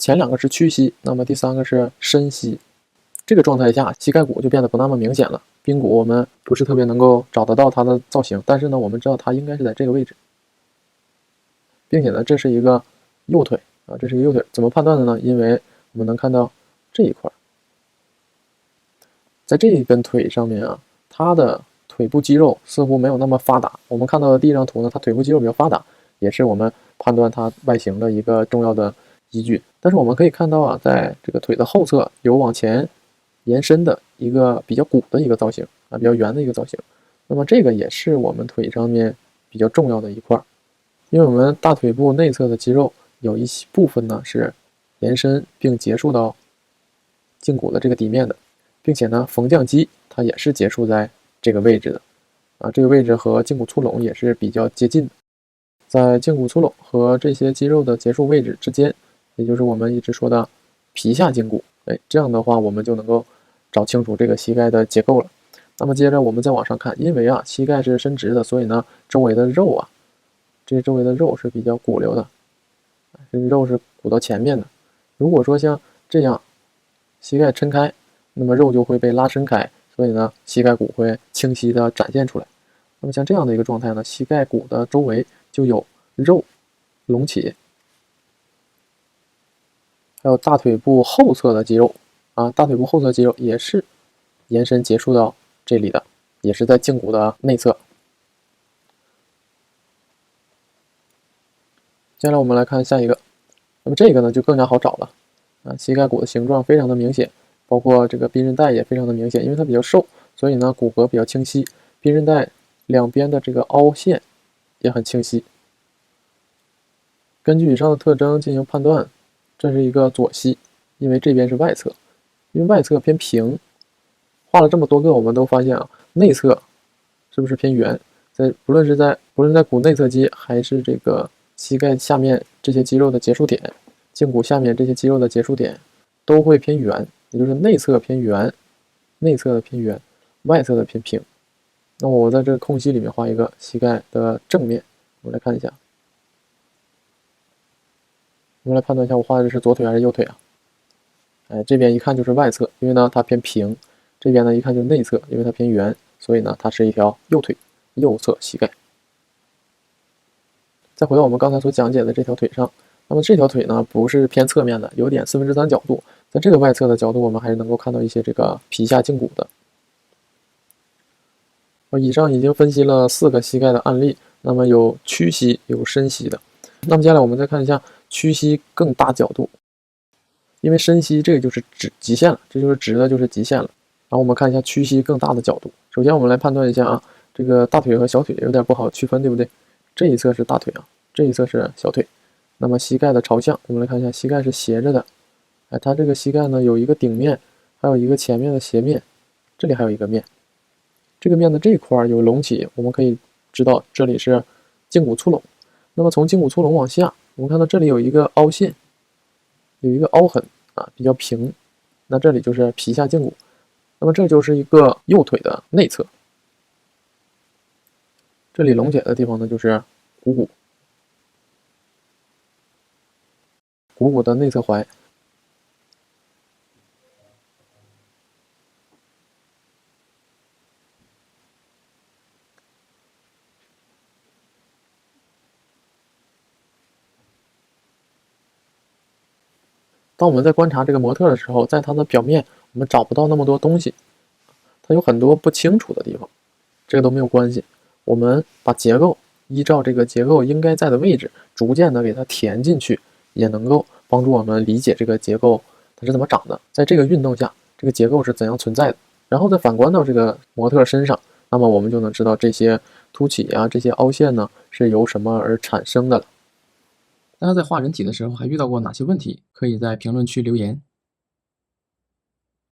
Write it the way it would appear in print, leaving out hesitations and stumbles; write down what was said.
前2个是屈膝，那么第3个是伸膝。这个状态下，膝盖骨就变得不那么明显了。髌骨我们不是特别能够找得到它的造型，但是呢，我们知道它应该是在这个位置，并且呢，这是一个右腿啊，这是一个右腿。怎么判断的呢？因为我们能看到这一块，在这一根腿上面啊，它的腿部肌肉似乎没有那么发达。我们看到的第1张图呢，它腿部肌肉比较发达，也是我们判断它外形的一个重要的依据。但是我们可以看到啊，在这个腿的后侧有往前延伸的一个比较鼓的一个造型啊，比较圆的一个造型。那么这个也是我们腿上面比较重要的一块，因为我们大腿部内侧的肌肉有一部分呢是延伸并结束到胫骨的这个底面的，并且呢缝降肌它也是结束在这个位置的啊，这个位置和胫骨粗隆也是比较接近的。在胫骨粗隆和这些肌肉的结束位置之间，也就是我们一直说的皮下胫骨，这样的话我们就能够找清楚这个膝盖的结构了。那么接着我们再往上看，因为啊膝盖是伸直的，所以呢周围的肉啊，这周围的肉是比较鼓溜的，这肉是鼓到前面的。如果说像这样膝盖抻开，那么肉就会被拉伸开，所以呢膝盖骨会清晰的展现出来。那么像这样的一个状态呢，膝盖骨的周围就有肉隆起，还有大腿部后侧的肌肉啊，大腿部后侧肌肉也是延伸结束到这里的，也是在胫骨的内侧。接下来我们来看下一个，那么这个呢就更加好找了啊，膝盖骨的形状非常的明显，包括这个髌韧带也非常的明显，因为它比较瘦，所以呢骨骼比较清晰，髌韧带两边的这个凹陷也很清晰。根据以上的特征进行判断，这是一个左膝，因为这边是外侧，因为外侧偏平。画了这么多个，我们都发现啊，内侧是不是偏圆？不论是在骨内侧肌，还是这个膝盖下面这些肌肉的结束点，胫骨下面这些肌肉的结束点，都会偏圆，也就是内侧偏圆，内侧的偏圆，外侧的偏平。那么我在这个空隙里面画一个膝盖的正面，我们来看一下。我们来判断一下，我画的是左腿还是右腿啊？这边一看就是外侧，因为呢它偏平；这边呢一看就是内侧，因为它偏圆，所以呢它是一条右腿，右侧膝盖。再回到我们刚才所讲解的这条腿上，那么这条腿呢不是偏侧面的，有点3/4角度，在这个外侧的角度，我们还是能够看到一些这个皮下胫骨的。以上已经分析了4个膝盖的案例，那么有屈膝，有伸膝的。那么接下来我们再看一下屈膝更大角度，因为伸膝这个就是极限了，这就是直的，就是极限了。然后我们看一下屈膝更大的角度。首先我们来判断一下啊，这个大腿和小腿有点不好区分，对不对？这一侧是大腿啊，这一侧是小腿。那么膝盖的朝向，我们来看一下，膝盖是斜着的，它这个膝盖呢有一个顶面，还有一个前面的斜面，这里还有一个面。这个面的这一块有隆起，我们可以知道这里是胫骨粗隆。那么从胫骨粗隆往下，我们看到这里有一个凹陷，有一个凹痕啊，比较平。那这里就是皮下胫骨，那么这就是一个右腿的内侧。这里隆起的地方呢，就是股骨，股骨的内侧踝。当我们在观察这个模特的时候，在它的表面我们找不到那么多东西，它有很多不清楚的地方，这个都没有关系。我们把结构依照这个结构应该在的位置，逐渐的给它填进去，也能够帮助我们理解这个结构它是怎么长的，在这个运动下，这个结构是怎样存在的。然后再反观到这个模特身上，那么我们就能知道这些凸起啊，这些凹陷呢是由什么而产生的了。大家在画人体的时候还遇到过哪些问题？可以在评论区留言。